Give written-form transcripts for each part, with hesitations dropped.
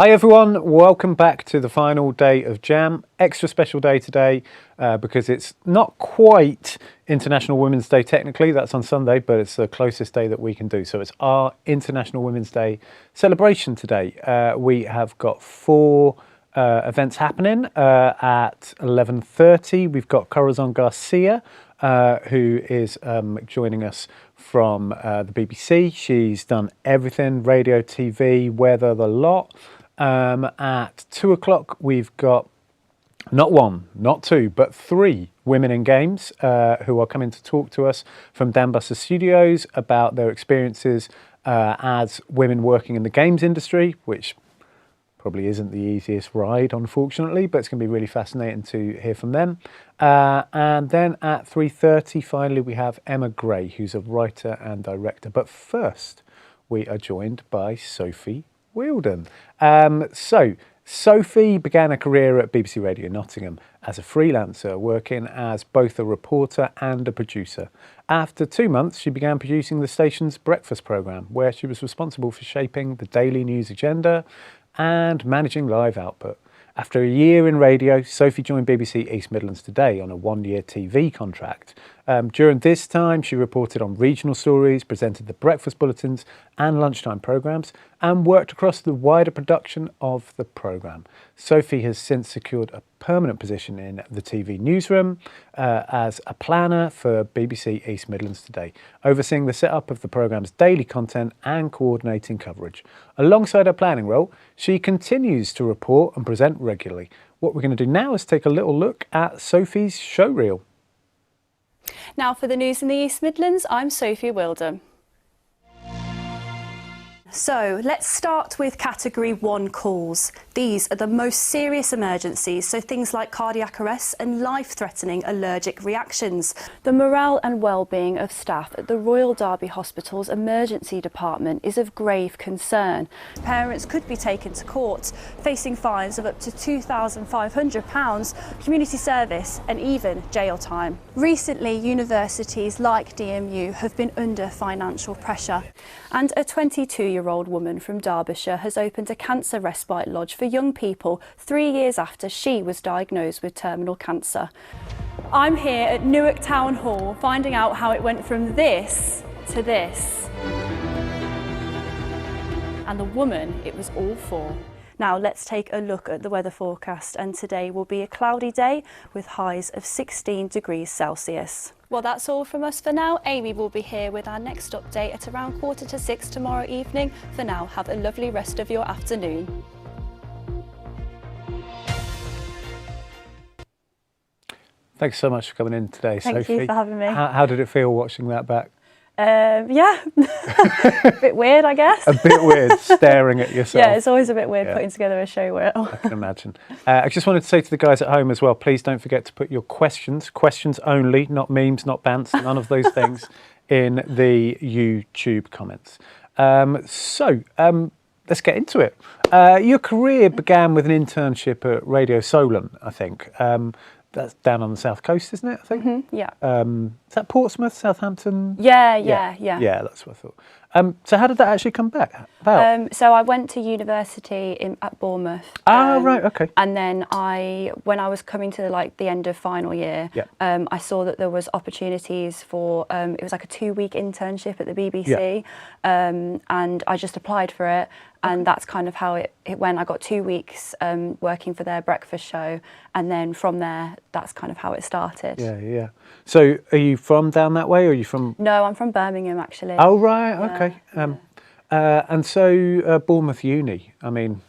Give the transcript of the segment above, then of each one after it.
Hi everyone, welcome back to the final day of Jam. Extra special day today because it's not quite International Women's Day technically, that's on Sunday, but it's the closest day that we can do. So it's our International Women's Day celebration today. We have got four events happening at 11:30. We've got Corazon Garcia, who is joining us from the BBC. She's done everything, radio, TV, weather, the lot. At 2 o'clock, we've got not one, not two, but three women in games who are coming to talk to us from Dan Buster Studios about their experiences as women working in the games industry, which probably isn't the easiest ride, unfortunately, but it's going to be really fascinating to hear from them. And then at 3:30, finally, we have Emma Gray, who's a writer and director. But first, we are joined by Sophie Wheeldon. So Sophie began a career at BBC Radio Nottingham as a freelancer, working as both a reporter and a producer. After 2 months, she began producing the station's breakfast programme, where she was responsible for shaping the daily news agenda and managing live output. After a year in radio, Sophie joined BBC East Midlands Today on a one-year TV contract. During this time, she reported on regional stories, presented the breakfast bulletins and lunchtime programmes, and worked across the wider production of the programme. Sophie has since secured a permanent position in the TV newsroom as a planner for BBC East Midlands Today, overseeing the setup of the programme's daily content and coordinating coverage. Alongside her planning role, she continues to report and present regularly. What we're going to do now is take a little look at Sophie's showreel. Now for the news in the East Midlands, I'm Sophie Wheeldon. So let's start with Category 1 calls. These are the most serious emergencies, so things like cardiac arrests and life-threatening allergic reactions. The morale and well-being of staff at the Royal Derby Hospital's emergency department is of grave concern. Parents could be taken to court, facing fines of up to £2,500, community service and even jail time. Recently, universities like DMU have been under financial pressure, and a 22-year-old woman from Derbyshire has opened a cancer respite lodge for young people 3 years after she was diagnosed with terminal cancer. I'm here at Newark Town Hall finding out how it went from this to this. And the woman it was all for. Now let's take a look at the weather forecast, and today will be a cloudy day with highs of 16 degrees Celsius. Well, that's all from us for now. Amy will be here with our next update at around 5:45 tomorrow evening. For now, have a lovely rest of your afternoon. Thanks so much for coming in today, Sophie. Thank you for having me. How did it feel watching that back? Yeah, a bit weird, I guess. A bit weird, staring at yourself. Yeah, it's always a bit weird putting together a show reel. I can imagine. I just wanted to say to the guys at home as well, please don't forget to put your questions only, not memes, not bants, none of those things, in the YouTube comments. Let's get into it. Your career began with an internship at Radio Solent, I think. That's down on the south coast, isn't it? I think. Mm-hmm, yeah. Is that Portsmouth, Southampton? Yeah. Yeah, that's what I thought. So how did that actually come about? So I went to university at Bournemouth. Right, okay. And then when I was coming to the end of final year, I saw that there was opportunities for, it was like a 2-week internship at the BBC, and I just applied for it. And that's kind of how it went. I got 2 weeks working for their breakfast show, and then from there, that's kind of how it started. Yeah. So are you from down that way, or are you from? No, I'm from Birmingham, actually. Oh, right, okay. And so Bournemouth Uni, I mean,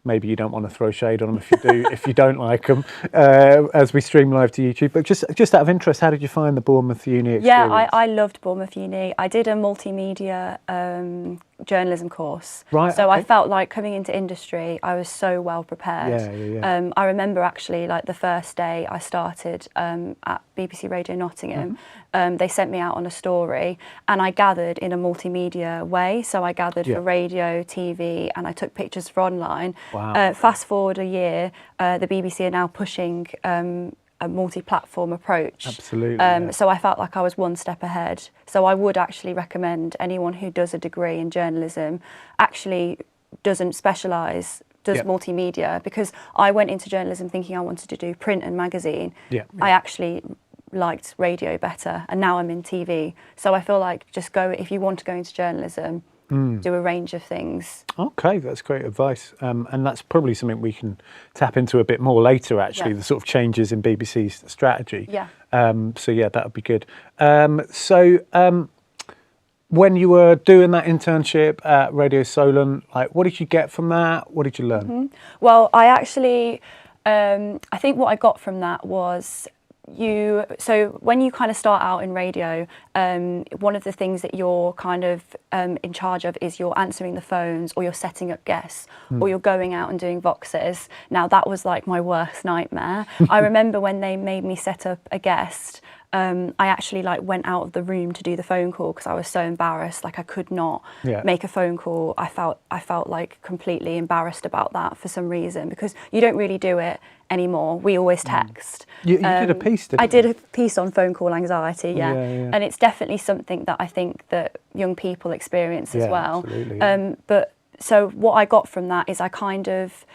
maybe you don't want to throw shade on them if you do, if you don't like them, as we stream live to YouTube. But just out of interest, how did you find the Bournemouth Uni experience? Yeah, I loved Bournemouth Uni. I did a multimedia journalism course. Right. So okay. I felt like coming into industry, I was so well prepared. Yeah. I remember actually the first day I started at BBC Radio Nottingham, they sent me out on a story, and I gathered in a multimedia way. So I gathered for radio, TV, and I took pictures for online. Wow. Fast forward a year, the BBC are now pushing a multi-platform approach. Absolutely. So I felt like I was one step ahead. So I would actually recommend anyone who does a degree in journalism actually doesn't specialise does multimedia, because I went into journalism thinking I wanted to do print and magazine. I actually liked radio better, and now I'm in TV. So I feel like just go, if you want to go into journalism, do a range of things. Okay, that's great advice. And that's probably something we can tap into a bit more later, actually, the sort of changes in BBC's strategy. So yeah, that would be good. When you were doing that internship at Radio Solent, like, what did you get from that? What did you learn? Well, I actually, I think what I got from that was so when you kind of start out in radio, one of the things that you're kind of in charge of is you're answering the phones, or you're setting up guests, or you're going out and doing voxes. Now, that was like my worst nightmare. I remember when they made me set up a guest, I actually went out of the room to do the phone call because I was so embarrassed. Like, I could not make a phone call. I felt like completely embarrassed about that for some reason, because you don't really do it anymore. We always text. You did a piece, didn't you? I did a piece on phone call anxiety, and it's definitely something that I think that young people experience as well. Absolutely. But so what I got from that is I kind of,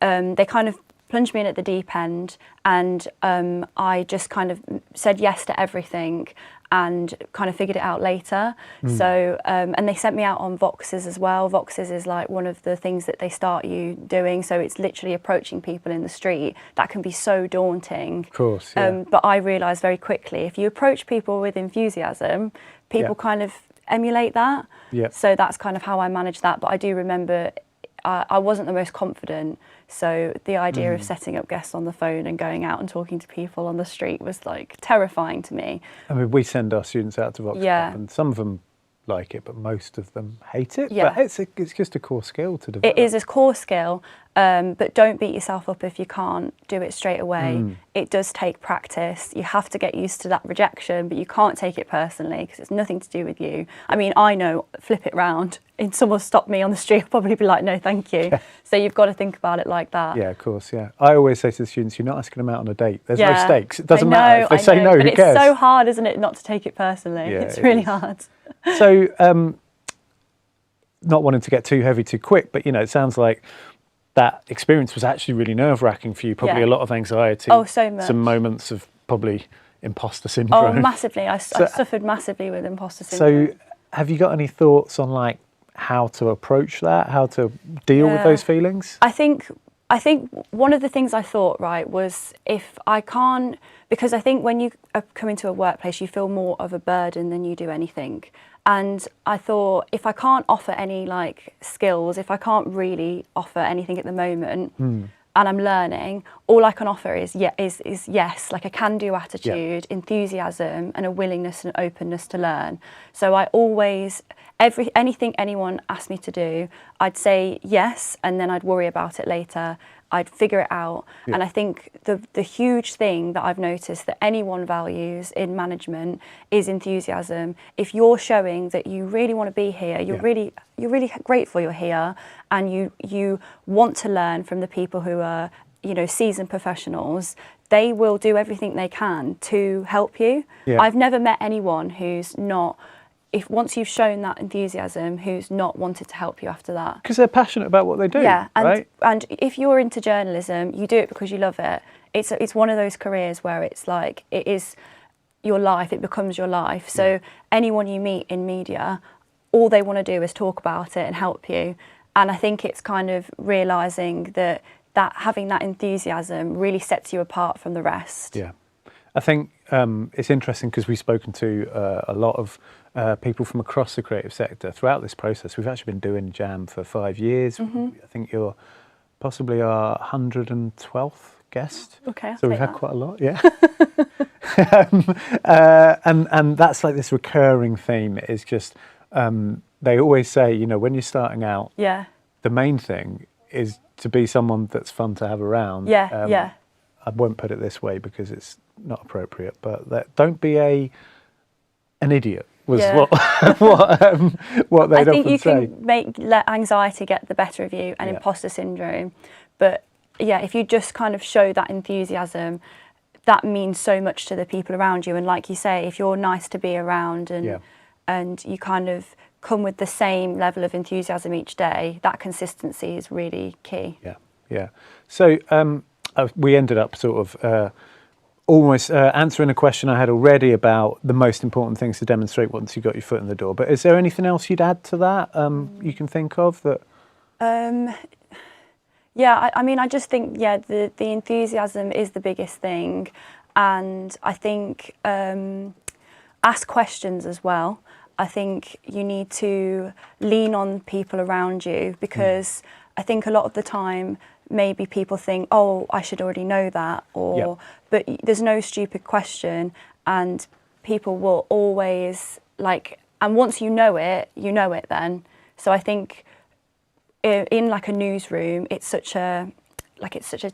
they kind of plunged me in at the deep end, and I just kind of said yes to everything and kind of figured it out later. So, and they sent me out on voxes as well. Voxes is like one of the things that they start you doing. So it's literally approaching people in the street. That can be so daunting. Of course, but I realised very quickly, if you approach people with enthusiasm, people kind of emulate that. So that's kind of how I managed that. But I do remember I wasn't the most confident. So the idea of setting up guests on the phone and going out and talking to people on the street was like terrifying to me. I mean, we send our students out to Vox Pop, and some of them like it, but most of them hate it. But it's just a core skill to develop. It is a core skill, but don't beat yourself up if you can't do it straight away. It does take practice. You have to get used to that rejection, but you can't take it personally because it's nothing to do with you. I mean, I know, flip it round. If someone stopped me on the street, I'll probably be like, no, thank you. So you've got to think about it like that. Yeah, of course, I always say to the students, you're not asking them out on a date. There's no stakes. It doesn't matter. If they say no, who cares? It's so hard, isn't it, not to take it personally? It's really hard. So, not wanting to get too heavy too quick, but, it sounds like that experience was actually really nerve-wracking for you. Probably a lot of anxiety. Oh, so much. Some moments of probably imposter syndrome. Oh, massively. I suffered massively with imposter syndrome. So, have you got any thoughts on, how to approach that, how to deal with those feelings? I think one of the things I thought, was if I can't, because I think when you come into a workplace, you feel more of a burden than you do anything. And I thought, if I can't offer any skills, if I can't really offer anything at the moment, and I'm learning, all I can offer is yes, like a can-do attitude, enthusiasm, and a willingness and openness to learn. So I always, anything anyone asked me to do, I'd say yes, and then I'd worry about it later. I'd figure it out. And I think the huge thing that I've noticed that anyone values in management is enthusiasm. If you're showing that you really want to be here, you're really grateful you're here, and you want to learn from the people who are, seasoned professionals, they will do everything they can to help you. I've never met anyone who's not, once you've shown that enthusiasm, who's not wanted to help you after that. Because they're passionate about what they do, right? And if you're into journalism, you do it because you love it. It's one of those careers where it's like, it is your life, it becomes your life. So anyone you meet in media, all they want to do is talk about it and help you. And I think it's kind of realising that having that enthusiasm really sets you apart from the rest. Yeah. I think it's interesting because we've spoken to a lot of people from across the creative sector throughout this process. We've actually been doing Jam for 5 years. I think you're possibly our 112th guest. Okay, so we've had quite a lot, and that's like this recurring theme. Is just they always say, when you're starting out, the main thing is to be someone that's fun to have around. I won't put it this way because it's not appropriate, but don't be an idiot was what they'd often say. I think you can let anxiety get the better of you and imposter syndrome, but if you just kind of show that enthusiasm, that means so much to the people around you. And like you say, if you're nice to be around and you kind of come with the same level of enthusiasm each day, that consistency is really key. Yeah. So we ended up sort of almost answering a question I had already about the most important things to demonstrate once you got your foot in the door. But is there anything else you'd add to that you can think of that? Yeah, I mean, I just think, the enthusiasm is the biggest thing. And I think ask questions as well. I think you need to lean on people around you, because I think a lot of the time maybe people think, oh, I should already know that, or but there's no stupid question, and people will always and once you know it then. So I think in like a newsroom, it's such a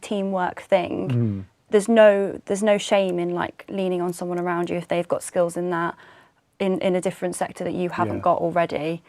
teamwork thing. There's no shame in like leaning on someone around you if they've got skills in that in a different sector that you haven't got already.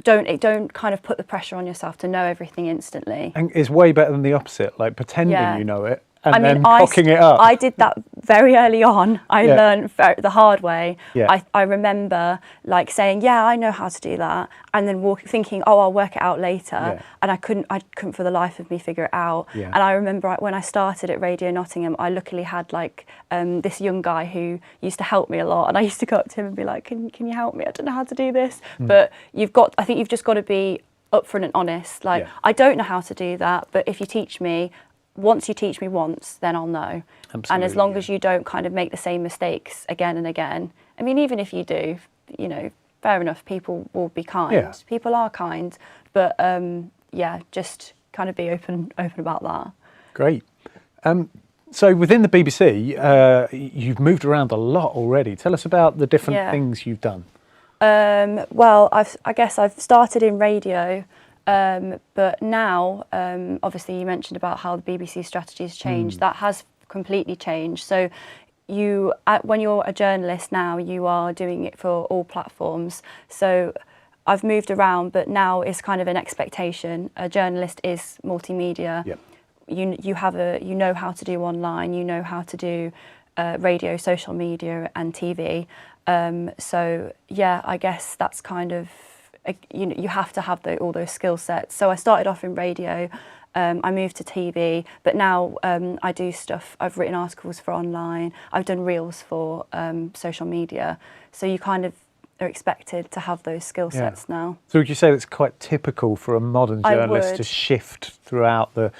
Don't kind of put the pressure on yourself to know everything instantly. And it's way better than the opposite, like pretending you know it and then I cocking it up. I did that very early on. I learned the hard way. Yeah. I remember like saying, yeah, I know how to do that, and then thinking, oh, I'll work it out later, and I couldn't for the life of me figure it out. Yeah. And I remember when I started at Radio Nottingham, I luckily had like this young guy who used to help me a lot, and I used to go up to him and be like, can you help me? I don't know how to do this. But I think you've just got to be upfront and honest. Like, I don't know how to do that, but if you teach me, once you teach me once, then I'll know. Absolutely, and as long as you don't kind of make the same mistakes again and again, I mean, even if you do, fair enough, people will be kind. Yeah. People are kind, but just kind of be open about that. Great. So within the BBC, you've moved around a lot already. Tell us about the different things you've done. Well, I guess I've started in radio. But now, obviously, you mentioned about how the BBC strategy has changed. That has completely changed. So when you're a journalist now, you are doing it for all platforms. So I've moved around, but now it's kind of an expectation. A journalist is multimedia. Yep. You know how to do online. You know how to do radio, social media, and TV. So yeah, I guess that's kind of. You have to have all those skill sets. So I started off in radio, I moved to TV, but now I do stuff. I've written articles for online, I've done reels for social media. So you kind of are expected to have those skill sets now. So would you say that's quite typical for a modern journalist to shift throughout the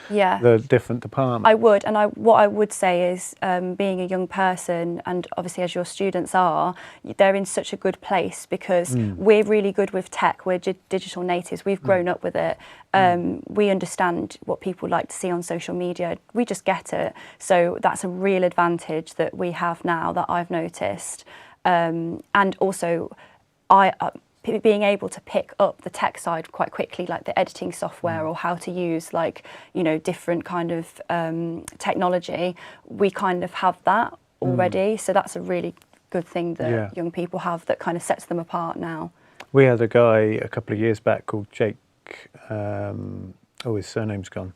different departments? I would, and what I would say is being a young person, and obviously as your students are, they're in such a good place because we're really good with tech, we're digital natives, we've grown up with it. We understand what people like to see on social media, we just get it. So that's a real advantage that we have now that I've noticed. And also, being able to pick up the tech side quite quickly, like the editing software or how to use different kind of technology, we kind of have that already. So that's a really good thing that young people have that kind of sets them apart now. We had a guy a couple of years back called Jake, his surname's gone.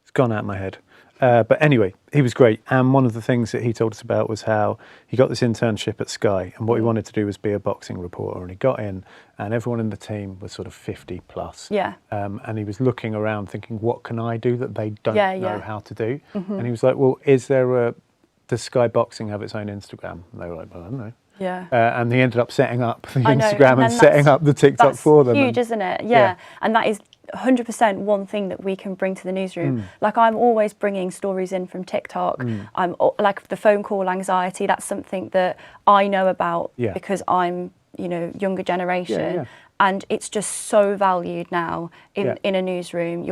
It's gone out of my head. But anyway, he was great. And one of the things that he told us about was how he got this internship at Sky. And what he wanted to do was be a boxing reporter. And he got in, and everyone in the team was sort of 50 plus. Yeah. And he was looking around thinking, what can I do that they don't know how to do? And he was like, well, does Sky Boxing have its own Instagram? And they were like, well, I don't know. Yeah. And he ended up setting up the Instagram and setting up the TikTok for them. That's huge, isn't it? Yeah. And that is 100% one thing that we can bring to the newsroom. Like, I'm always bringing stories in from TikTok. I'm like the phone call anxiety. That's something that I know about because I'm, younger generation, and it's just so valued now in a newsroom.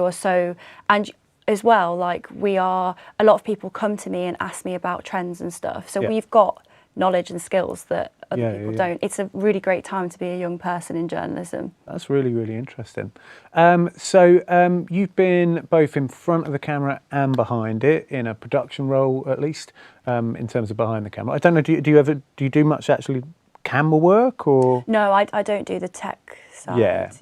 And as well, like a lot of people come to me and ask me about trends and stuff. So we've got knowledge and skills that other people don't. It's a really great time to be a young person in journalism. That's really, really interesting. So you've been both in front of the camera and behind it, in a production role at least, in terms of behind the camera. I don't know, do you do much actually camera work, or? No, I don't do the tech side.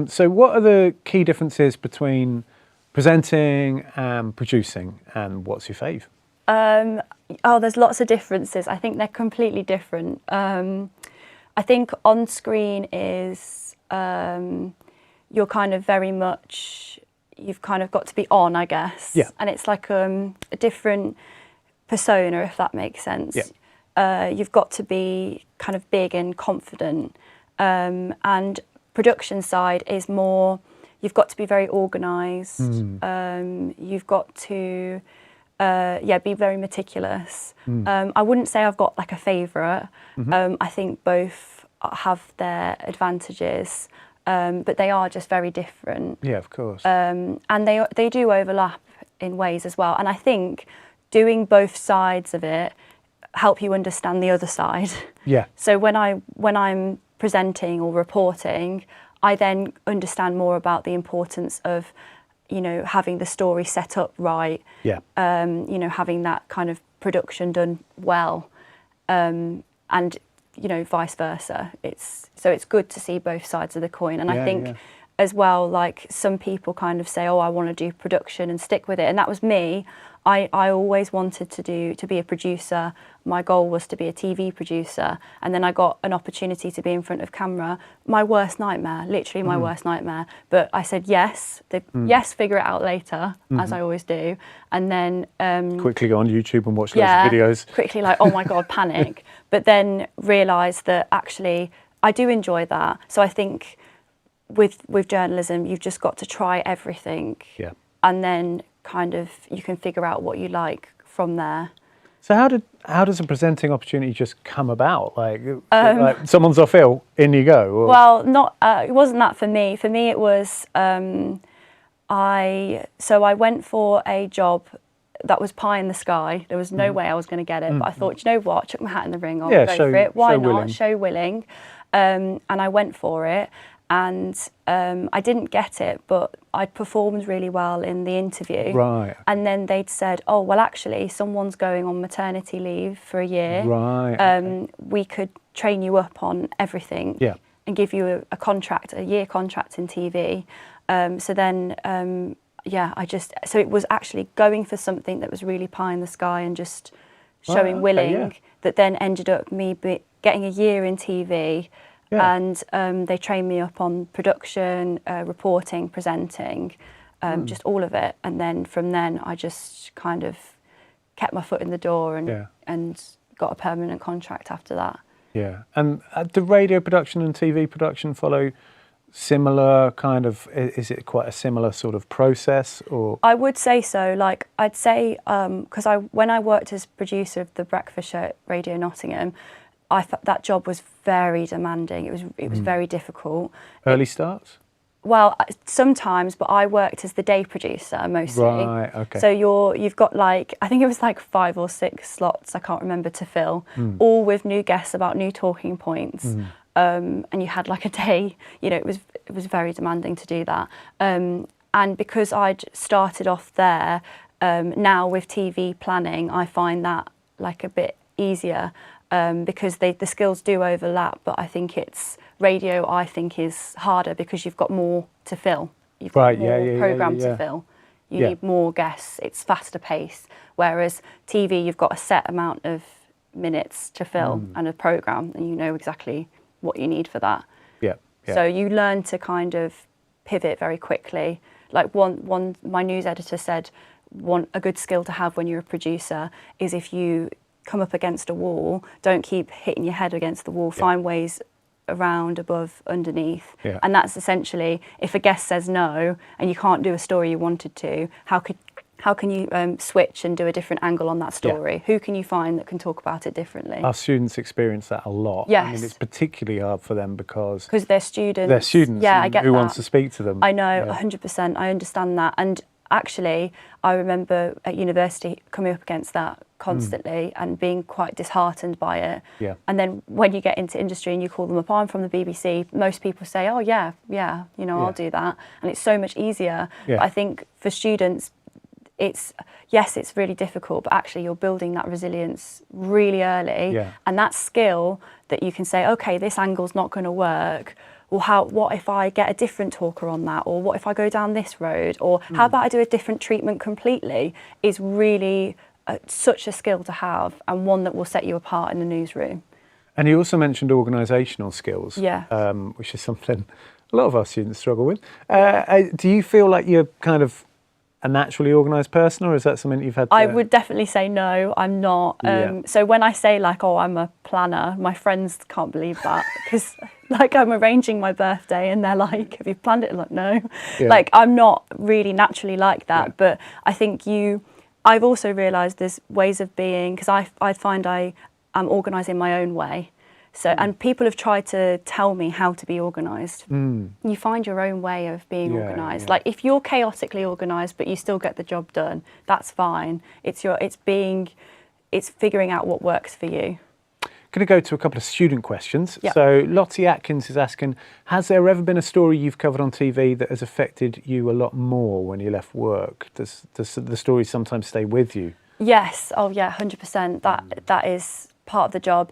So what are the key differences between presenting and producing, and what's your fave? There's lots of differences. I think they're completely different. I think on screen is you're kind of very much, you've kind of got to be on, I guess. Yeah. And it's like a different persona, if that makes sense. Yeah. You've got to be kind of big and confident. And production side is more, you've got to be very organised. You've got to, be very meticulous. I wouldn't say I've got like a favourite. I think both have their advantages, but they are just very different. Yeah, of course. And they do overlap in ways as well. And I think doing both sides of it help you understand the other side. Yeah. So when I'm presenting or reporting, I then understand more about the importance of, having the story set up right. Yeah. Having that kind of production done well, and vice versa. It's good to see both sides of the coin. And I think as well, like some people kind of say, oh, I want to do production and stick with it. And that was me. I always wanted to be a producer. My goal was to be a TV producer. And then I got an opportunity to be in front of camera. My worst nightmare, literally my worst nightmare. But I said yes, figure it out later, as I always do. And then quickly go on YouTube and watch loads of videos. Quickly like, oh my God, panic. But then realise that actually I do enjoy that. So I think with journalism, you've just got to try everything. Yeah. And then kind of you can figure out what you like from there. So how does a presenting opportunity just come about? Like someone's off ill, in you go? Or? Well, not it wasn't that for me. For me, it was I went for a job that was pie in the sky. There was no way I was going to get it, but I thought, you know what? I chuck my hat in the ring. I'll go for it. Why not? Show willing. And I went for it. And I didn't get it, but I'd performed really well in the interview. Right. And then they'd said, oh, well, actually, someone's going on maternity leave for a year. Right. We could train you up on everything and give you a year contract in TV. So it was actually going for something that was really pie in the sky and just showing willing that then ended up me getting a year in TV. Yeah. And they trained me up on production, reporting, presenting, just all of it. And then from then, I just kind of kept my foot in the door and got a permanent contract after that. Yeah. And do radio production and TV production follow similar kind of, is it quite a similar sort of process? Or I would say so. Like I'd say, because when I worked as producer of the breakfast show at Radio Nottingham, I thought that job was very demanding. It was very difficult. Early starts? Well, sometimes, but I worked as the day producer mostly. Right, okay. So you've got like, I think it was like 5 or 6 slots, I can't remember, to fill, all with new guests about new talking points. And you had like a day, it was very demanding to do that. And because I'd started off there, now with TV planning, I find that like a bit easier. Because the skills do overlap, but I think radio is harder because you've got more to fill. You've got more programme to fill. You need more guests. It's faster pace. Whereas TV, you've got a set amount of minutes to fill and a programme, and you know exactly what you need for that. Yeah. So you learn to kind of pivot very quickly. Like my news editor said, a good skill to have when you're a producer is if you come up against a wall, don't keep hitting your head against the wall, find ways around, above, underneath. Yeah. And that's essentially, if a guest says no and you can't do a story you wanted to, how can you switch and do a different angle on that story? Yeah. Who can you find that can talk about it differently? Our students experience that a lot. Yes. I mean, it's particularly hard for them because they're students. They're students. Yeah, I get who that. wants to speak to them. I know, 100%. I understand that. And actually, I remember at university coming up against that constantly and being quite disheartened by it. Yeah. And then when you get into industry and you call them up, I'm from the BBC, most people say, oh yeah, I'll do that. And it's so much easier. Yeah. But I think for students, it's really difficult, but actually you're building that resilience really early. Yeah. And that skill that you can say, okay, this angle's not going to work. Well, what if I get a different talker on that? Or what if I go down this road? Or how about I do a different treatment completely? Is really such a skill to have, and one that will set you apart in the newsroom. And you also mentioned organisational skills, Yeah. Which is something a lot of our students struggle with. Do you feel like you're kind of a naturally organised person, or is that something you've had to... I would definitely say no, I'm not. So when I say like, oh, I'm a planner, my friends can't believe that, because like I'm arranging my birthday and they're like, have you planned it? I'm like, no. Yeah. Like I'm not really naturally like that, Yeah. but I think I've also realised there's ways of being, because I find I am organising my own way. So, and people have tried to tell me how to be organised. You find your own way of being organised. Like if you're chaotically organised, but you still get the job done, that's fine. It's figuring out what works for you. Going to go to a couple of student questions. Yep. So Lottie Atkins is asking, has there ever been a story you've covered on TV that has affected you a lot more when you left work? Does the story sometimes stay with you? Yes. Oh yeah, 100%. That is part of the job.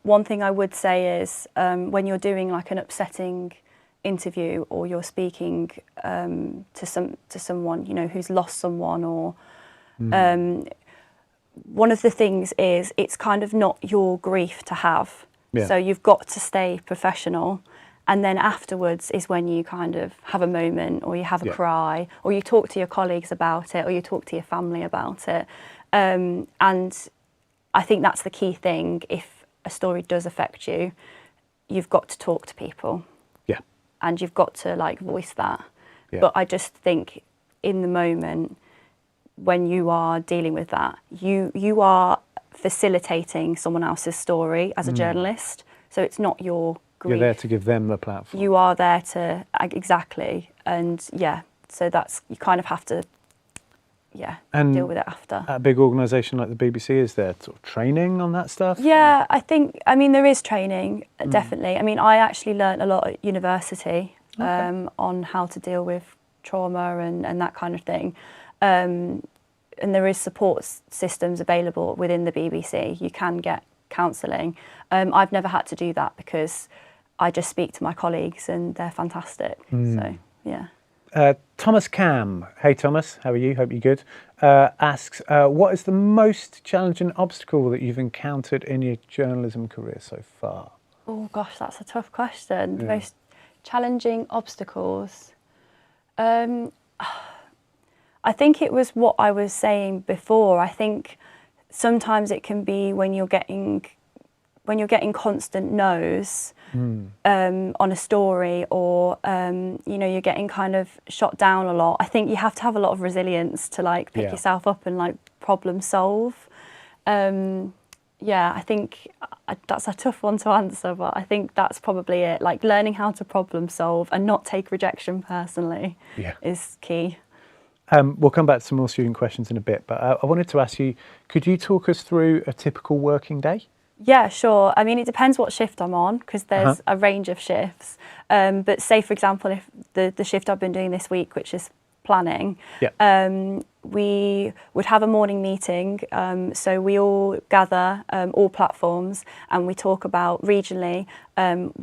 One thing I would say is when you're doing like an upsetting interview, or you're speaking to someone, you know, who's lost someone, or one of the things is it's kind of not your grief to have. Yeah. So you've got to stay professional, and then afterwards is when you kind of have a moment, or you have a cry, or you talk to your colleagues about it, or you talk to your family about it. And I think that's the key thing. If a story does affect you, you've got to talk to people. Yeah. And you've got to like voice that. Yeah. But I just think in the moment when you are dealing with that, you are facilitating someone else's story as a journalist. So it's not your grief. You're there to give them the platform. You are there to, exactly. And yeah, so that's, you kind of have to deal with it after. At a big organisation like the BBC, is there sort of training on that stuff? Yeah, I mean, there is training, definitely. I mean, I actually learnt a lot at university on how to deal with trauma and that kind of thing. And there is support systems available within the BBC. You can get counselling. I've never had to do that because I just speak to my colleagues and they're fantastic. So, yeah. Thomas Cam, hey Thomas, how are you? Hope you're good. Asks, what is the most challenging obstacle that you've encountered in your journalism career so far? Oh gosh, that's a tough question. Yeah. The most challenging obstacles. I think it was what I was saying before. I think sometimes it can be when you're getting constant no's on a story, or you know, you're getting kind of shot down a lot. I think you have to have a lot of resilience to like pick yourself up and like problem solve. Yeah, I think that's a tough one to answer, but I think that's probably it. Like learning how to problem solve and not take rejection personally is key. We'll come back to some more student questions in a bit, but I wanted to ask you, could you talk us through a typical working day? Yeah, sure. I mean, it depends what shift I'm on, because there's a range of shifts. But say, for example, if the shift I've been doing this week, which is planning, we would have a morning meeting. So we all gather, all platforms, and we talk about regionally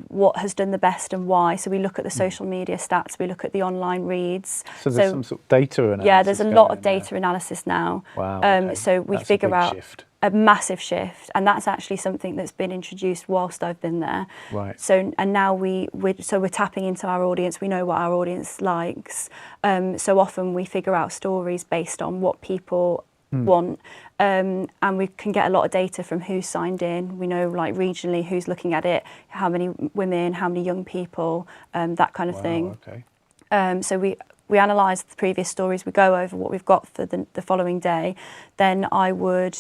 what has done the best and why. So we look at the social media stats, we look at the online reads. So there's some sort of data analysis. Yeah, there's a lot of data analysis now. Wow. Okay. So we That's figure a big out shift. a massive shift, and that's actually something that's been introduced whilst I've been there. Right. So and now we're tapping into our audience. We know what our audience likes. So often we figure out stories based on what people want, and we can get a lot of data from who's signed in. We know like regionally who's looking at it, how many women, how many young people, that kind of thing. Okay. So we analyse the previous stories, we go over what we've got for the following day. Then I would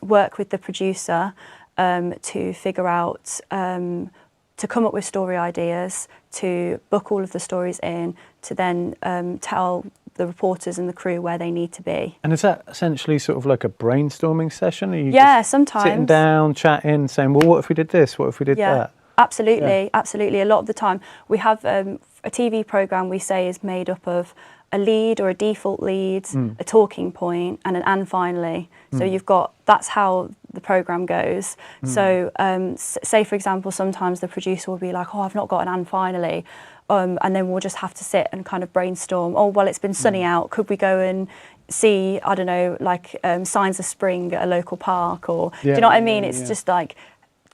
work with the producer to figure out, to come up with story ideas, to book all of the stories in, to then tell the reporters and the crew where they need to be. And is that essentially sort of like a brainstorming session? Are you just sometimes sitting down, chatting, saying, well, what if we did this? What if we did that? Absolutely, absolutely. A lot of the time we have a TV programme we say is made up of a lead or a default lead, a talking point and an and finally. So you've got, that's how the programme goes. So say for example, sometimes the producer will be like, oh, I've not got an and finally. And then we'll just have to sit and kind of brainstorm. Oh, well, it's been sunny out. Could we go and see, I don't know, like signs of spring at a local park? Or do you know what I mean? It's just like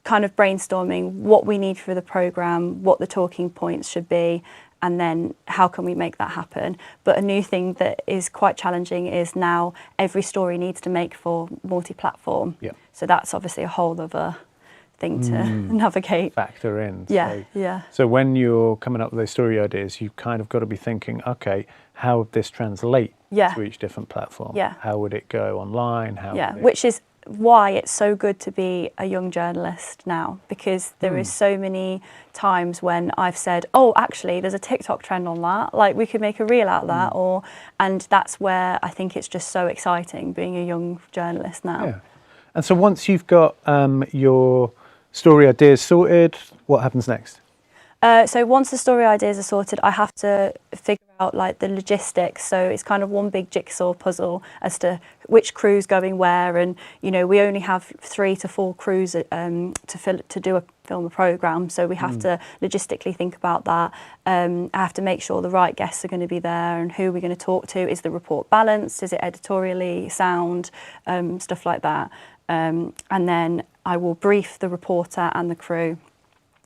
kind of brainstorming what we need for the programme, what the talking points should be, and then how can we make that happen. But a new thing that is quite challenging is now every story needs to make for multi-platform. Yeah. So that's obviously a whole other thing to navigate. Factor in. Yeah. So when you're coming up with those story ideas, you've kind of got to be thinking, okay, how would this translate to each different platform? Yeah. How would it go online? Which is why it's so good to be a young journalist now, because there is so many times when I've said, oh, actually there's a TikTok trend on that, like we could make a reel out of that, and that's where I think it's just so exciting being a young journalist now. Yeah. And so once you've got your story ideas sorted, what happens next? So once the story ideas are sorted, I have to figure out like the logistics. So it's kind of one big jigsaw puzzle as to which crew's going where, and we only have 3 to 4 crews to film a programme. So we have to logistically think about that. I have to make sure the right guests are going to be there and who we're going to talk to. Is the report balanced? Is it editorially sound? Stuff like that. And then I will brief the reporter and the crew.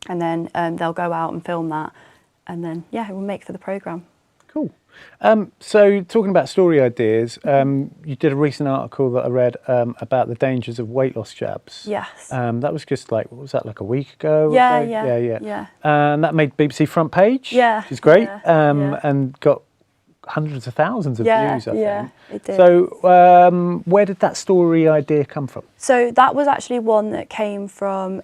And then they'll go out and film that, and then it will make for the programme. Cool. So talking about story ideas, you did a recent article that I read about the dangers of weight loss jabs. Yes. That was just like, what was that, like a week ago? Yeah. And that made BBC front page, which is great, and got hundreds of thousands of views, I think. Yeah, it did. So where did that story idea come from? So that was actually one that came from,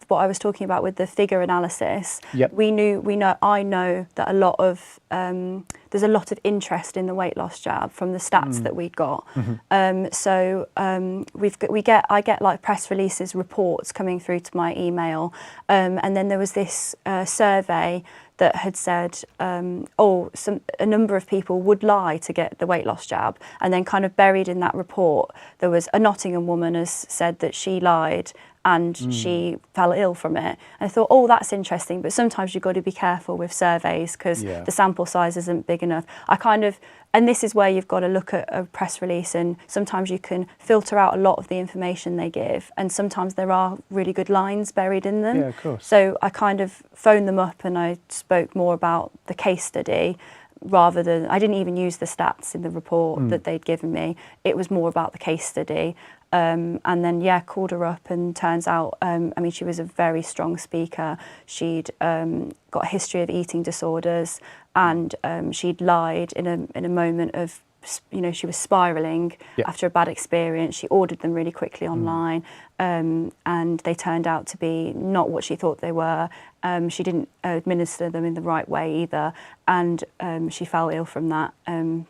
what I was talking about with the figure analysis. Yep. I know that there's a lot of interest in the weight loss jab from the stats that we got. I get like press releases, reports coming through to my email, and then there was this survey that had said, a number of people would lie to get the weight loss jab, and then kind of buried in that report, there was a Nottingham woman has said that she lied and she fell ill from it. And I thought, that's interesting, but sometimes you've got to be careful with surveys because the sample size isn't big enough. And this is where you've got to look at a press release, and sometimes you can filter out a lot of the information they give, and sometimes there are really good lines buried in them. Yeah, of course. So I kind of phoned them up and I spoke more about the case study rather than, I didn't even use the stats in the report that they'd given me. It was more about the case study. And then, called her up, and turns out, she was a very strong speaker. She'd got a history of eating disorders, and she'd lied in a moment of, she was spiralling after a bad experience. She ordered them really quickly online, and they turned out to be not what she thought they were. She didn't administer them in the right way either, and she fell ill from that. And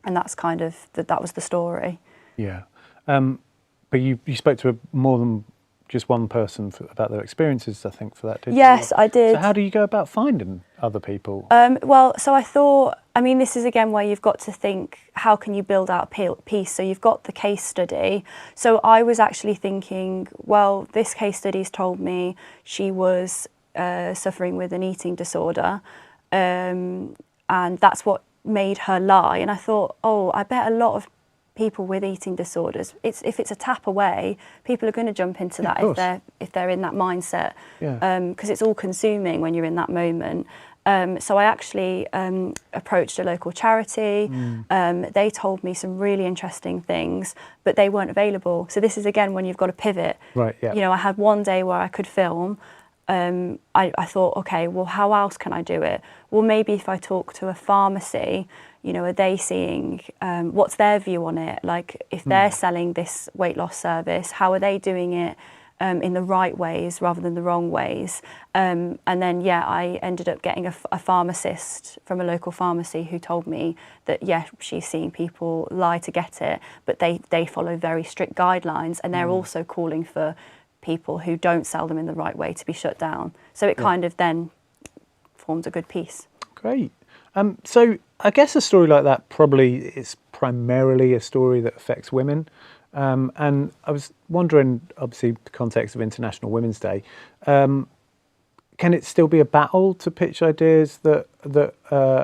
that's kind of, that was the story. Yeah. But you spoke to more than just one person about their experiences, I think, for that, didn't you? Yes, I did. So how do you go about finding other people? So I thought, this is again where you've got to think, how can you build out a piece? So you've got the case study. So I was actually thinking, well, this case study's told me she was suffering with an eating disorder, and that's what made her lie. And I thought, I bet a lot of people with eating disorders, if it's a tap away, people are going to jump into that if they're in that mindset, because it's all consuming when you're in that moment. So I actually approached a local charity. They told me some really interesting things, but they weren't available. So this is again when you've got to pivot. Right. Yeah. I had one day where I could film. I thought, okay, well, how else can I do it? Well, maybe if I talk to a pharmacy, are they seeing, what's their view on it? Like, if they're selling this weight loss service, how are they doing it in the right ways rather than the wrong ways? And then, I ended up getting a pharmacist from a local pharmacy who told me that, she's seeing people lie to get it, but they follow very strict guidelines, and they're also calling for people who don't sell them in the right way to be shut down. So it kind of then formed a good piece. Great. So I guess a story like that probably is primarily a story that affects women. And I was wondering, obviously, the context of International Women's Day, can can it still be a battle to pitch ideas that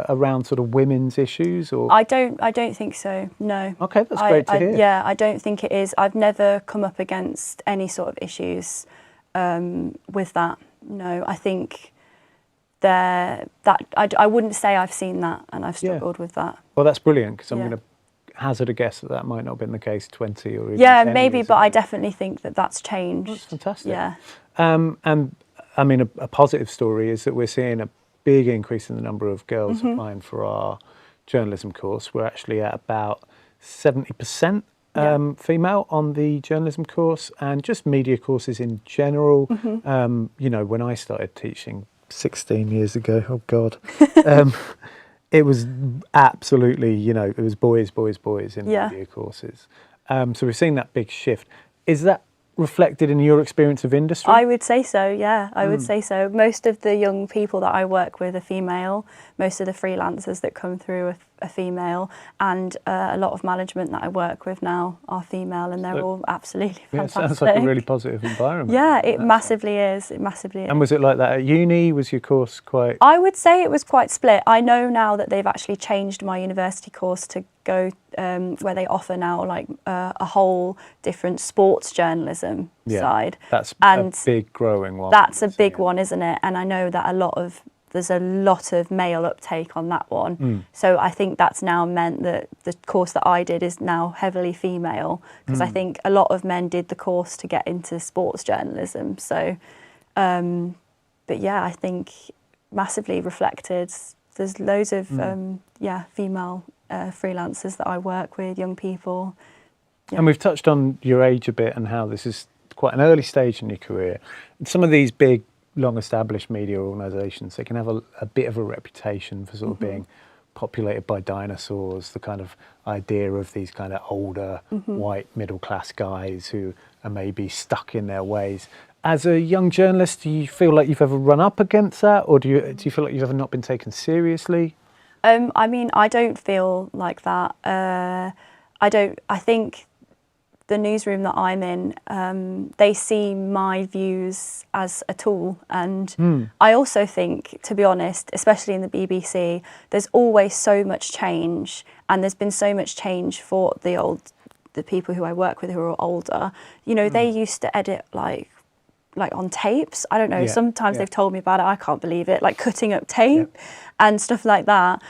around sort of women's issues? Or I don't think so. No. Okay, that's great to hear. Yeah, I don't think it is. I've never come up against any sort of issues with that. No, I think I wouldn't say I've seen that and I've struggled with that. Well, that's brilliant, because I'm going to hazard a guess that might not have been the case 20 or even 10 maybe, years but ago. I definitely think that's changed. That's fantastic. Yeah. And I mean, a positive story is that we're seeing a big increase in the number of girls applying for our journalism course. We're actually at about 70% female on the journalism course, and just media courses in general. You know, when I started teaching 16 years ago, oh God, it was absolutely, you know, it was boys in media courses. So we've seen that big shift. Is that reflected in your experience of industry? I would say so, yeah, I would say so. Most of the young people that I work with are female. Most of the freelancers that come through are female, and a lot of management that I work with now are female, and they're all absolutely fantastic. It sounds like a really positive environment. Yeah, it massively is. It massively is. And was it like that at uni? Was your course quite... I would say it was quite split. I know now that they've actually changed my university course to go where they offer now like a whole different sports journalism side. That's and a big growing one. That's a big one, isn't it? And I know that there's a lot of male uptake on that one. So I think that's now meant that the course that I did is now heavily female, because I think a lot of men did the course to get into sports journalism. So, but yeah, I think massively reflected. There's loads of female freelancers that I work with, young people. Yeah. And we've touched on your age a bit and how this is quite an early stage in your career. And some of these big, long-established media organisations, they can have a bit of a reputation for sort of being populated by dinosaurs, the kind of idea of these kind of older, white, middle-class guys who are maybe stuck in their ways. As a young journalist, do you feel like you've ever run up against that, or do you feel like you've ever not been taken seriously? I mean, I don't feel like that. I think the newsroom that I'm in, they see my views as a tool. And I also think, to be honest, especially in the BBC, there's always so much change, and there's been so much change for the people who I work with who are older. You know, they used to edit like on tapes. I don't know, sometimes they've told me about it, I can't believe it, like cutting up tape and stuff like that.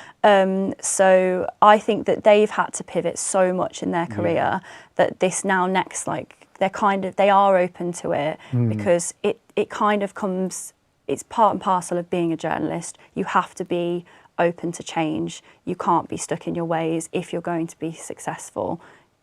So I think that they've had to pivot so much in their career that this now next, like they are open to it, because it kind of comes, it's part and parcel of being a journalist. You have to be open to change. You can't be stuck in your ways if you're going to be successful.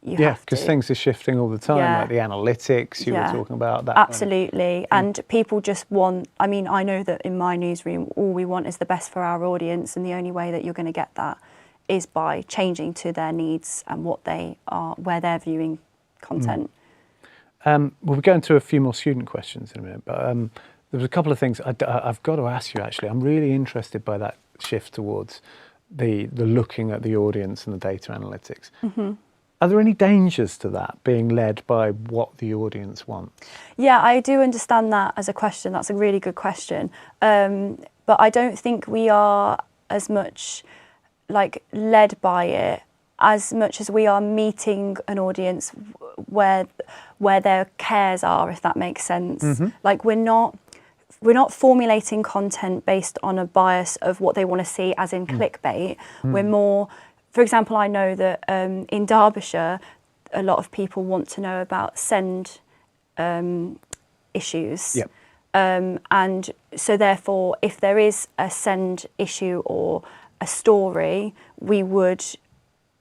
Because things are shifting all the time, like the analytics you were talking about. That absolutely, and people just want, I mean, I know that in my newsroom, all we want is the best for our audience, and the only way that you're going to get that is by changing to their needs and what they are, where they're viewing content. We'll go into a few more student questions in a minute, but there was a couple of things I've got to ask you, actually. I'm really interested by that shift towards the looking at the audience and the data analytics. Are there any dangers to that, being led by what the audience want? Yeah, I do understand that as a question. That's a really good question. But I don't think we are as much like led by it as much as we are meeting an audience where their cares are, if that makes sense. Like we're not formulating content based on a bias of what they want to see, as in clickbait. We're more... For example, I know that in Derbyshire, a lot of people want to know about send issues. And so therefore, if there is a send issue or a story, we would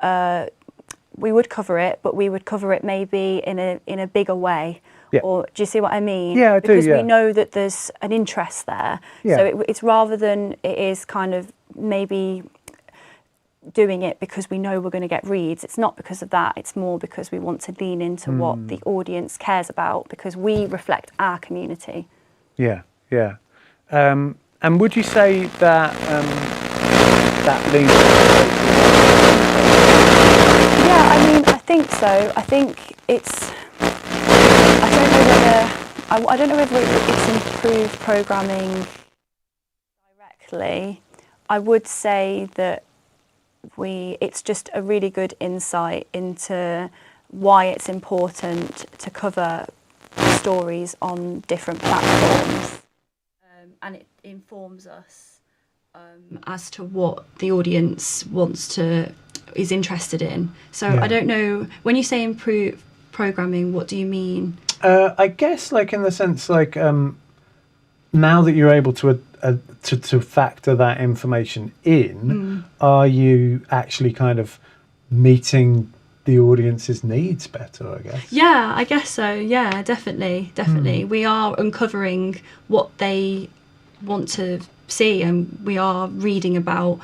cover it, but we would cover it maybe in a bigger way. Or do you see what I mean? Yeah, I do. Because we know that there's an interest there. So it's rather than it is kind of maybe doing it because we know we're going to get reads. It's not because of that. It's more because we want to lean into what the audience cares about, because we reflect our community. And would you say that that leans? Yeah, I mean, I think so. I think it's. I don't know whether it's improved programming exactly. I would say that it's just a really good insight into why it's important to cover stories on different platforms. And it informs us as to what the audience is interested in. So I don't know, when you say improve programming, what do you mean? I guess like in the sense like now that you're able to factor that information in, are you actually kind of meeting the audience's needs better, I guess? Yeah, I guess so. Yeah, definitely. We are uncovering what they want to see, and we are reading about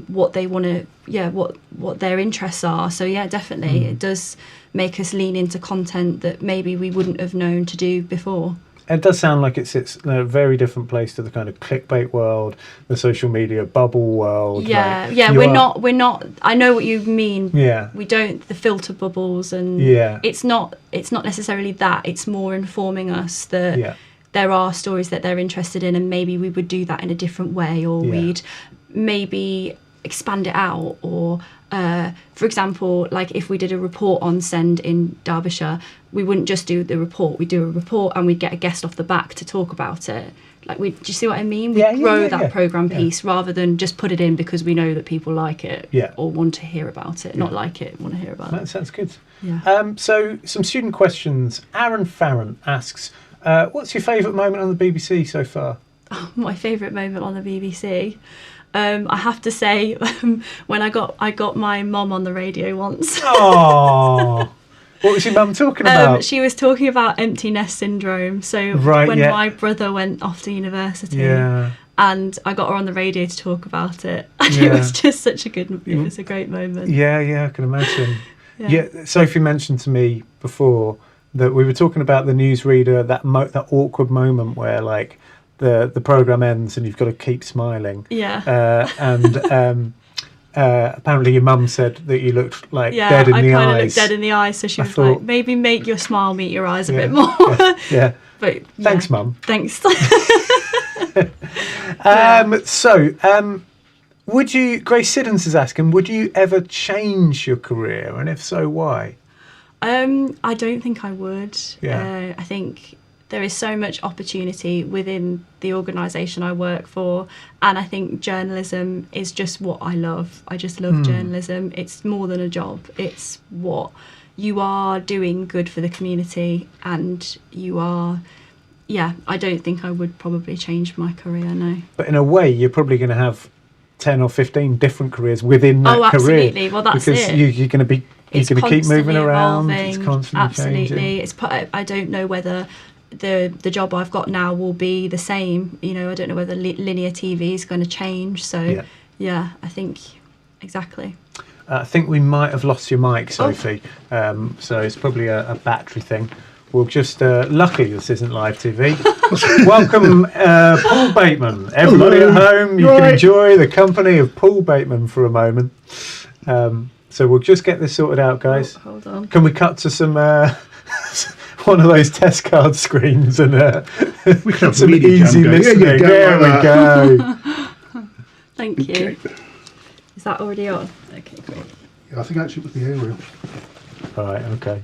what they want to, what their interests are. So yeah, definitely, it does make us lean into content that maybe we wouldn't have known to do before. It does sound like it sits in a very different place to the kind of clickbait world, the social media bubble world. Yeah, like, yeah, we're not. I know what you mean. Yeah, we don't the filter bubbles, and it's not necessarily that. It's more informing us that there are stories that they're interested in, and maybe we would do that in a different way, or we'd maybe expand it out, or for example, like if we did a report on Send in Derbyshire, we wouldn't just do the report. We'd do a report and we'd get a guest off the back to talk about it. Like, do you see what I mean? We grow that programme piece rather than just put it in because we know that people like it or want to hear about it. Not like it, want to hear about it. That sounds good. Yeah. So some student questions. Aaron Farron asks, what's your favourite moment on the BBC so far? Oh, my favourite moment on the BBC? I have to say, when I got my mum on the radio once. Oh, what was your mum talking about? She was talking about empty nest syndrome. So when my brother went off to university, and I got her on the radio to talk about it, and it was just it was a great moment. Yeah, I can imagine. Sophie mentioned to me before that we were talking about the newsreader, that awkward moment where like the program ends and you've got to keep smiling. And apparently your mum said that you looked like dead in the eyes. Yeah, I kind of looked dead in the eyes, so she was like, maybe make your smile meet your eyes a bit more. But thanks, Mum. Thanks. Would you, Grace Siddons is asking, would you ever change your career, and if so, why? I don't think I would. I think there is so much opportunity within the organisation I work for, and I think journalism is just what I love. I just love journalism. It's more than a job. It's what you are doing good for the community, and you are... I don't think I would probably change my career, no. But in a way, you're probably going to have 10 or 15 different careers within that career. Oh, absolutely. Well, that's because it. You're going to be... You're going to keep moving around. Evolving. It's constantly changing. I don't know whether the job I've got now will be the same. You know, I don't know whether linear TV is going to change. So, I think exactly. I think we might have lost your mic, Sophie. So it's probably a battery thing. We'll just, luckily this isn't live TV. Welcome Paul Bateman. Everybody at home, you can enjoy the company of Paul Bateman for a moment. So we'll just get this sorted out, guys. Hold on. Can we cut to some one of those test card screens and we can have some easy listening? There we go. Thank you. Is that already on? Okay, great. Yeah, I think actually it was the aerial. Right, okay.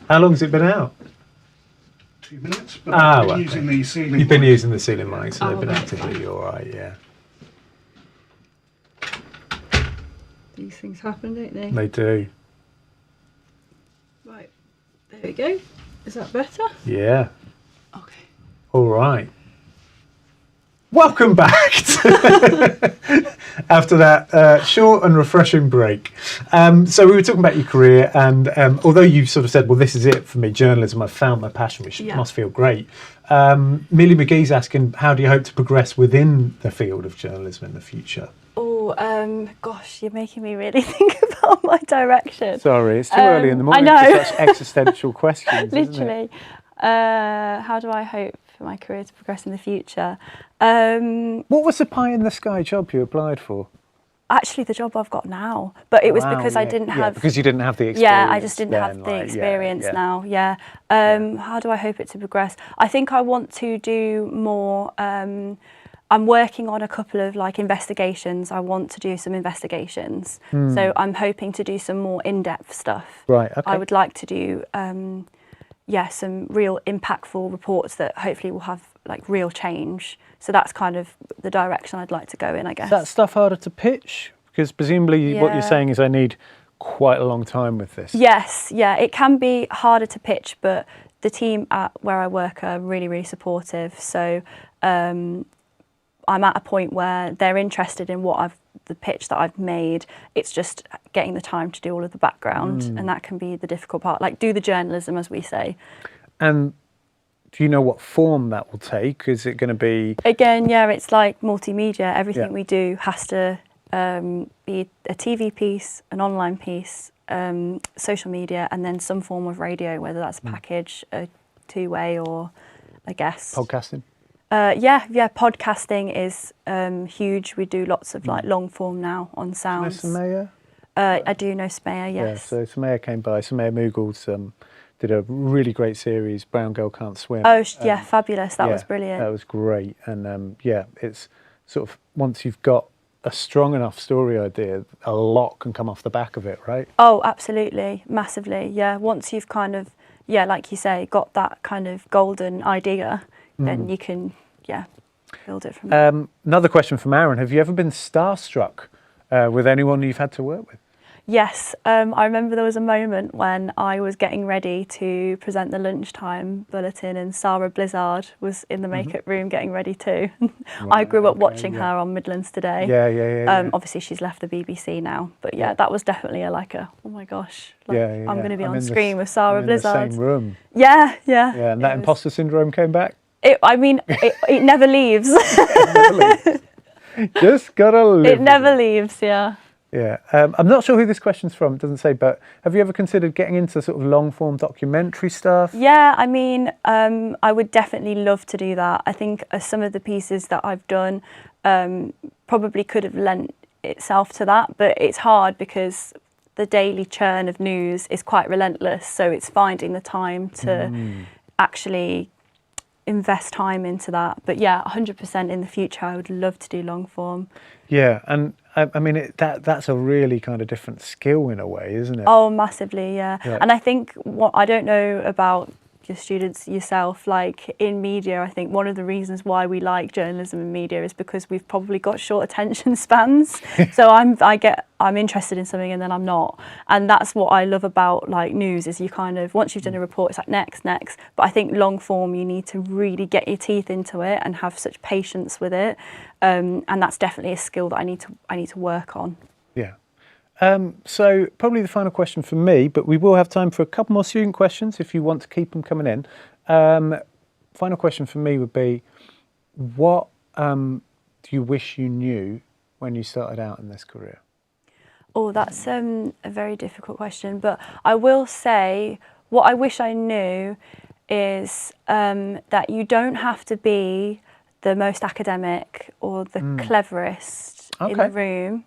How long has it been out? 2 minutes, but I've been using the ceiling You've been mic. using the ceiling mic, so they've been actively all right, yeah. These things happen, don't they? They do. Right, there we go. Is that better? Yeah. Okay. All right. Welcome back after that short and refreshing break. So we were talking about your career, and although you sort of said, well, this is it for me, journalism, I've found my passion, which must feel great. Millie McGee's asking, how do you hope to progress within the field of journalism in the future? Oh, gosh, you're making me really think about my direction. Sorry, it's too early in the morning for such existential questions. Literally. Isn't it? How do I hope for my career to progress in the future? What was the pie in the sky job you applied for? Actually, the job I've got now, but it was because I didn't have... because you didn't have the experience. Yeah, I just didn't have the experience now, How do I hope it to progress? I think I want to do more I'm working on a couple of like investigations. I want to do some investigations. So I'm hoping to do some more in-depth stuff. Right, okay. I would like to do, some real impactful reports that hopefully will have like real change. So that's kind of the direction I'd like to go in, I guess. Is that stuff harder to pitch? Because presumably what you're saying is I need quite a long time with this. Yes, yeah, it can be harder to pitch, but the team at where I work are really, really supportive. So I'm at a point where they're interested in the pitch that I've made. It's just getting the time to do all of the background, and that can be the difficult part. Like, do the journalism, as we say. And do you know what form that will take? Is it going to be... Again, yeah, it's like multimedia. Everything we do has to be a TV piece, an online piece, social media, and then some form of radio, whether that's a package, a two-way, or I guess... Podcasting? Podcasting is huge. We do lots of like long form now on sounds. Do you know Samaya? I do know Samaya, yes. Yeah, so Samaya came by. Samaya Mughals did a really great series, Brown Girl Can't Swim. Oh, fabulous. That was brilliant. That was great. And it's sort of, once you've got a strong enough story idea, a lot can come off the back of it, right? Oh, absolutely. Massively, yeah. Once you've kind of, like you say, got that kind of golden idea, then you can, build it from there. Another question from Aaron. Have you ever been starstruck with anyone you've had to work with? Yes, I remember there was a moment when I was getting ready to present the lunchtime bulletin and Sarah Blizzard was in the makeup room getting ready too. I grew up watching her on Midlands Today. Yeah. Obviously she's left the BBC now, but that was definitely oh my gosh, I'm going to be on screen with Sarah Blizzard. In the same room. Yeah. Yeah, and that imposter syndrome came back? It never leaves. Just gotta live. It never leaves, yeah. Yeah, I'm not sure who this question's from, it doesn't say, but have you ever considered getting into sort of long-form documentary stuff? Yeah, I mean, I would definitely love to do that. I think some of the pieces that I've done probably could have lent itself to that, but it's hard because the daily churn of news is quite relentless, so it's finding the time to actually invest time into that. But 100% in the future I would love to do long form. Yeah, and I mean that's a really kind of different skill in a way, isn't it? Oh, massively, yeah. And I think what I don't know about your students yourself, like in media, I think one of the reasons why we like journalism and media is because we've probably got short attention spans. So I'm interested in something and then I'm not, and that's what I love about like news is you kind of, once you've done a report, it's like next, but I think long form you need to really get your teeth into it and have such patience with it, and that's definitely a skill that I need to work on. Yeah. So probably the final question for me, but we will have time for a couple more student questions if you want to keep them coming in. Final question for me would be, what do you wish you knew when you started out in this career? Oh, that's a very difficult question, but I will say what I wish I knew is that you don't have to be the most academic or the cleverest in the room.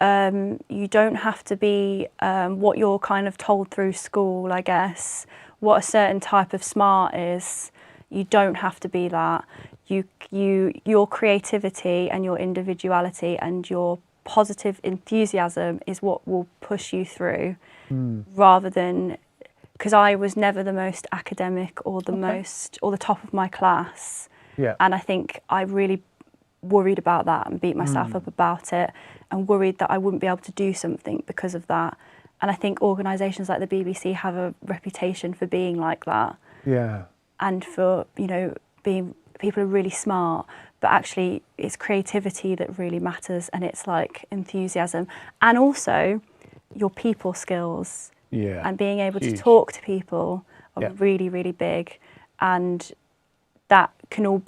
You don't have to be what you're kind of told through school, I guess, what a certain type of smart is. You don't have to be that. Your creativity and your individuality and your positive enthusiasm is what will push you through, rather than, because I was never the most academic or the top of my class. Yeah. And I think I really worried about that and beat myself up about it, and worried that I wouldn't be able to do something because of that. And I think organisations like the BBC have a reputation for being like that. Yeah. And for, being, people are really smart, but actually it's creativity that really matters, and it's like enthusiasm, and also your people skills. Yeah. And being able to talk to people are really, really big, and that can all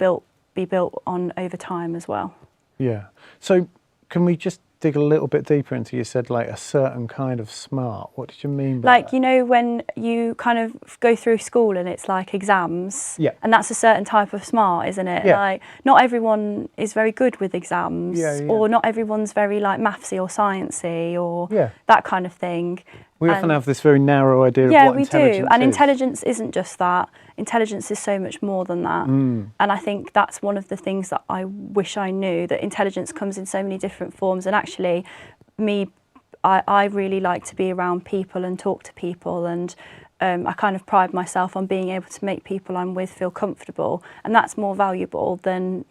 be built on over time as well. Yeah. So can we just dig a little bit deeper into, you said like a certain kind of smart. What did you mean by that? When you kind of go through school and it's like exams, and that's a certain type of smart, isn't it? Yeah. Like not everyone is very good with exams, or not everyone's very like mathsy or sciencey or that kind of thing. We often have this very narrow idea of yeah, what we intelligence do. And is. intelligence isn't just that. Intelligence is so much more than that. And I think that's one of the things that I wish I knew, that intelligence comes in so many different forms. And actually, I really like to be around people and talk to people, and I kind of pride myself on being able to make people I'm with feel comfortable, and that's more valuable than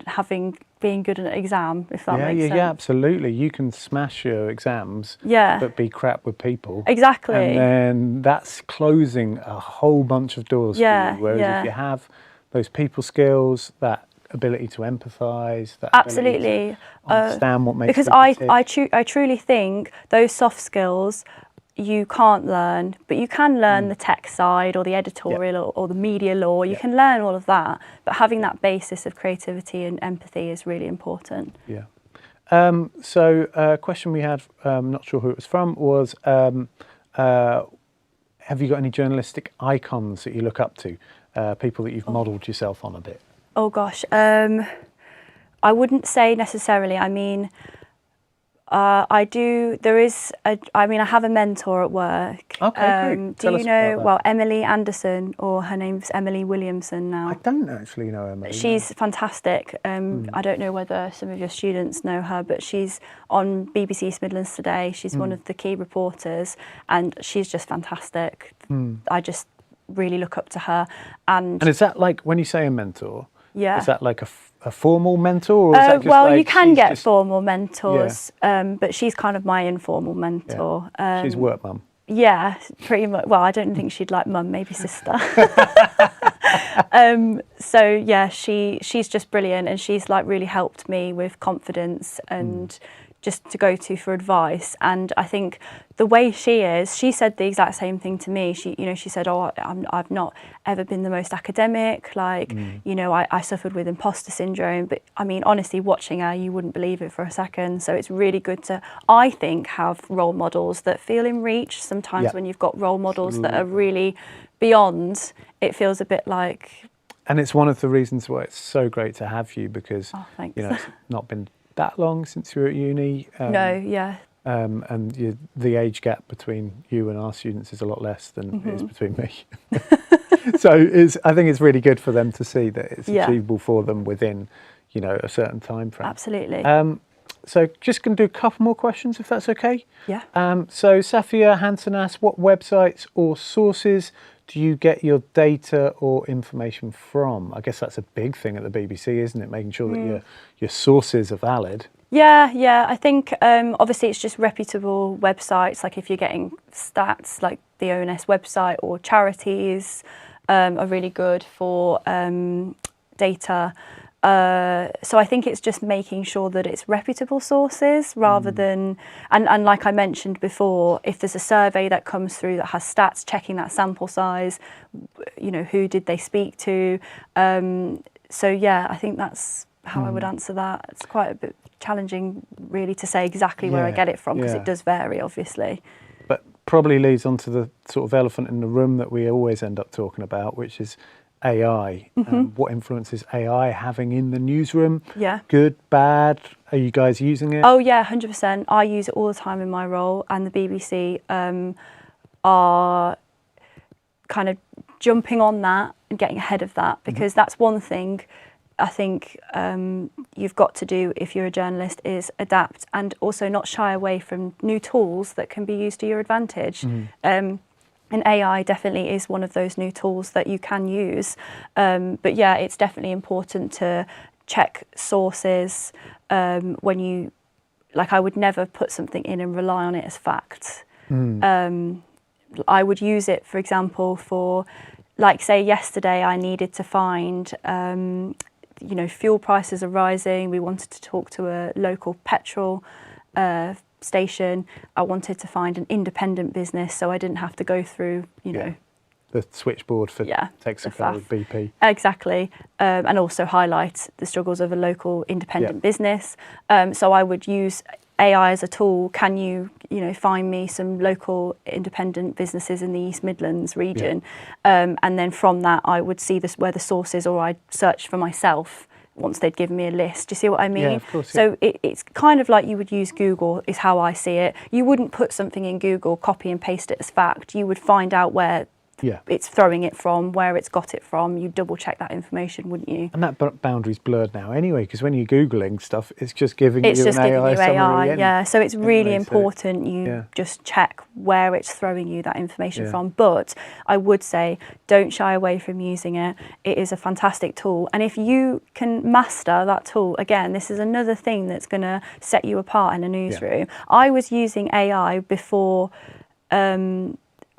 being good at an exam, if that makes sense. Yeah, absolutely. You can smash your exams, Yeah. but be crap with people. Exactly. And then that's closing a whole bunch of doors for you. Whereas if you have those people skills, that ability to empathise, that ability to understand what makes because people tick. I truly think those soft skills you can't learn, but you can learn the tech side or the editorial or the media law. You can learn all of that, but having that basis of creativity and empathy is really important. Yeah. So a question we had, not sure who it was from, was have you got any journalistic icons that you look up to, people that you've modelled yourself on a bit? Oh gosh, I wouldn't say necessarily. I mean, I do. I have a mentor at work. Okay, great. Do you know? Well, Emily Anderson, or her name's Emily Williamson now. I don't actually know Emily. She's fantastic. I don't know whether some of your students know her, but she's on BBC East Midlands Today. She's one of the key reporters, and she's just fantastic. I just really look up to her. And is that like, when you say a mentor? Yeah. Is that like a formal mentor? Or is that just well, like you can get formal mentors, but she's kind of my informal mentor. Yeah. She's work mum. Yeah, pretty much. Well, I don't think she'd like mum, maybe sister. So yeah, she's just brilliant, and she's like really helped me with confidence and just to go to for advice. And I think the way she said the exact same thing to me. She said, "Oh, I've not ever been the most academic. Like, I suffered with imposter syndrome. But I mean, honestly, watching her, you wouldn't believe it for a second. So it's really good to, I think, have role models that feel in reach. Sometimes when you've got role models that are really beyond, it feels a bit like." And it's one of the reasons why it's so great to have you, because it's not been that long since you were at uni. And the age gap between you and our students is a lot less than it is between me. So I think it's really good for them to see that it's achievable for them within, a certain time frame. Absolutely. So just going to do a couple more questions, if that's okay. Yeah. So Safia Hansen asks, what websites or sources do you get your data or information from? I guess that's a big thing at the BBC, isn't it? Making sure that your sources are valid. Yeah. I think obviously it's just reputable websites. Like if you're getting stats, like the ONS website or charities are really good for data. So I think it's just making sure that it's reputable sources rather than, and like I mentioned before, if there's a survey that comes through that has stats, checking that sample size, who did they speak to? So yeah, I think that's how I would answer that. It's quite a bit challenging really to say exactly where I get it from, because it does vary obviously. But probably leads on to the sort of elephant in the room that we always end up talking about, which is AI. What influence is AI having in the newsroom? Yeah. Good, bad? Are you guys using it? Oh yeah, 100%. I use it all the time in my role, and the BBC are kind of jumping on that and getting ahead of that, because that's one thing I think you've got to do if you're a journalist, is adapt and also not shy away from new tools that can be used to your advantage. And AI definitely is one of those new tools that you can use. But yeah, it's definitely important to check sources when you, like, I would never put something in and rely on it as fact. I would use it, for example, for, like, say yesterday I needed to find, fuel prices are rising. We wanted to talk to a local petrol station. I wanted to find an independent business, so I didn't have to go through, the switchboard for Texaco with BP. Exactly, and also highlight the struggles of a local independent business. So I would use AI as a tool. Can you, find me some local independent businesses in the East Midlands region? And then from that, I would see where the source is, or I'd search for myself once they'd given me a list. Do you see what I mean? Yeah, of course. So it's kind of like you would use Google, is how I see it. You wouldn't put something in Google, copy and paste it as fact. You would find out where it's throwing it from, where it's got it from. You double check that information, wouldn't you? And that boundary's blurred now anyway, because when you're Googling stuff, it's just giving you an AI summary. Yeah, so it's really important you just check where it's throwing you that information from. But I would say don't shy away from using it. It is a fantastic tool. And if you can master that tool, again, this is another thing that's going to set you apart in a newsroom. I was using AI before...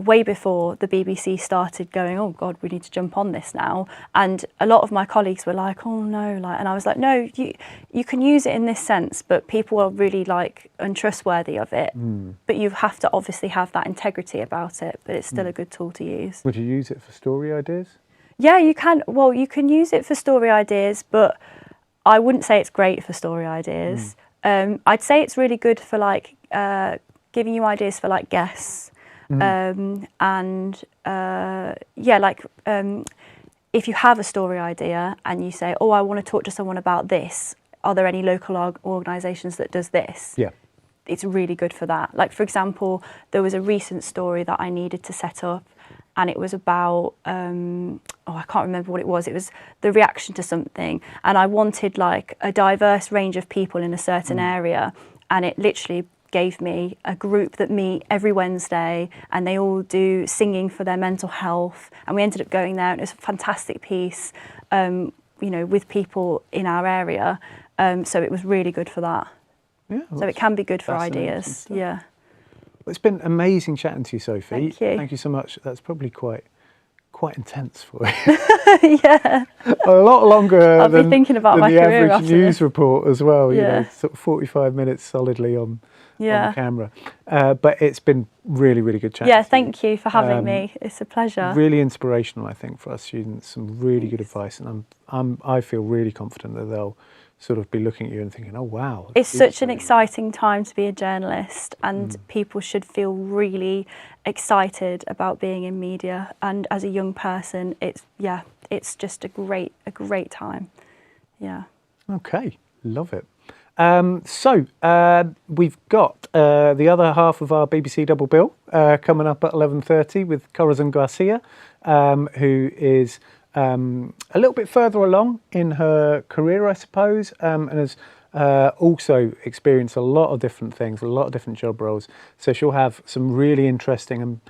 way before the BBC started going, oh God, we need to jump on this now. And a lot of my colleagues were like, oh no, and I was like, no, you can use it in this sense, but people are really like untrustworthy of it. But you have to obviously have that integrity about it, but it's still a good tool to use. Would you use it for story ideas? Yeah, you can. Well, you can use it for story ideas, but I wouldn't say it's great for story ideas. I'd say it's really good for like giving you ideas for like guests. If you have a story idea and you say, oh, I want to talk to someone about this, are there any local organisations that does this? Yeah. It's really good for that. Like, for example, there was a recent story that I needed to set up, and it was about, I can't remember what it was. It was the reaction to something, and I wanted like a diverse range of people in a certain area, and it literally gave me a group that meet every Wednesday, and they all do singing for their mental health, and we ended up going there, and it was a fantastic piece, with people in our area, so it was really good for that. Yeah, so it can be good for ideas. Yeah. Well, it's been amazing chatting to you, Sophie. Thank you. Thank you so much. That's probably quite intense for you. Yeah. A lot longer I'll be thinking about my the career average after news report as well. Yeah. Sort of 45 minutes solidly on the camera. But it's been really, really good chatting. Yeah, thank you for having me. It's a pleasure. Really inspirational, I think, for our students. Some really good advice, and I feel really confident that they'll sort of be looking at you and thinking, oh wow. It's such an exciting time to be a journalist, and people should feel really excited about being in media. And as a young person, it's just a great time. Yeah. Okay, love it. So we've got the other half of our BBC Double Bill coming up at 11:30 with Corazon Garcia, who is a little bit further along in her career, I suppose, and has also experienced a lot of different things, a lot of different job roles. So she'll have some really interesting and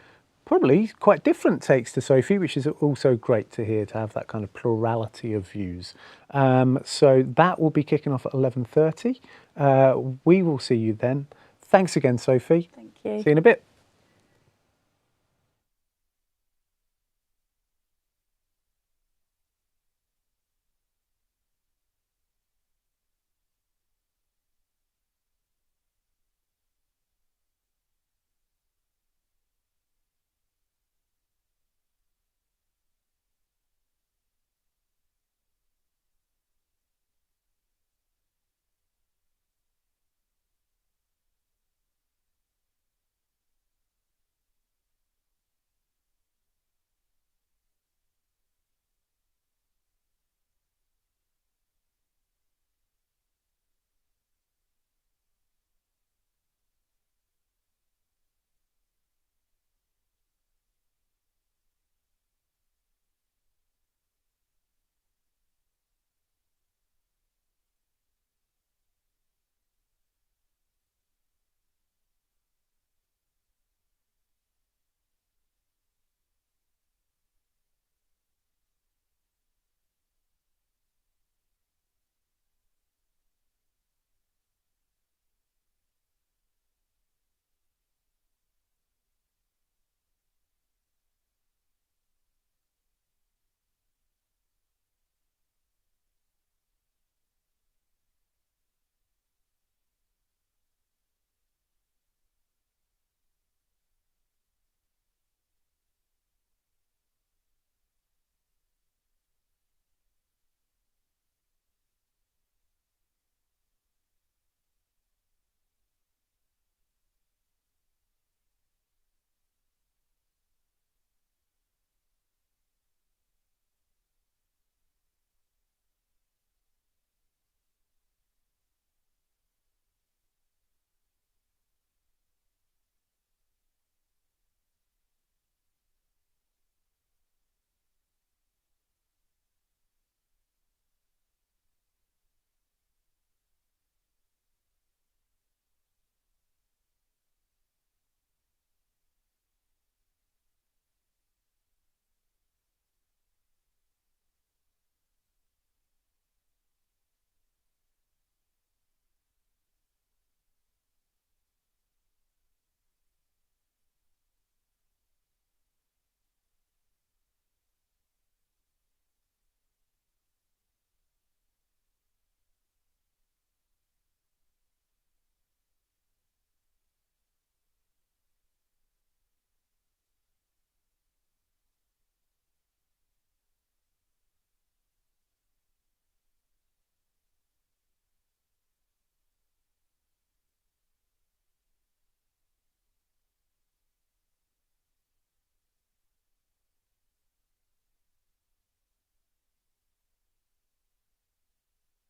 probably quite different takes to Sophie, which is also great to hear, to have that kind of plurality of views. So that will be kicking off at 11:30. We will see you then. Thanks again, Sophie. Thank you. See you in a bit.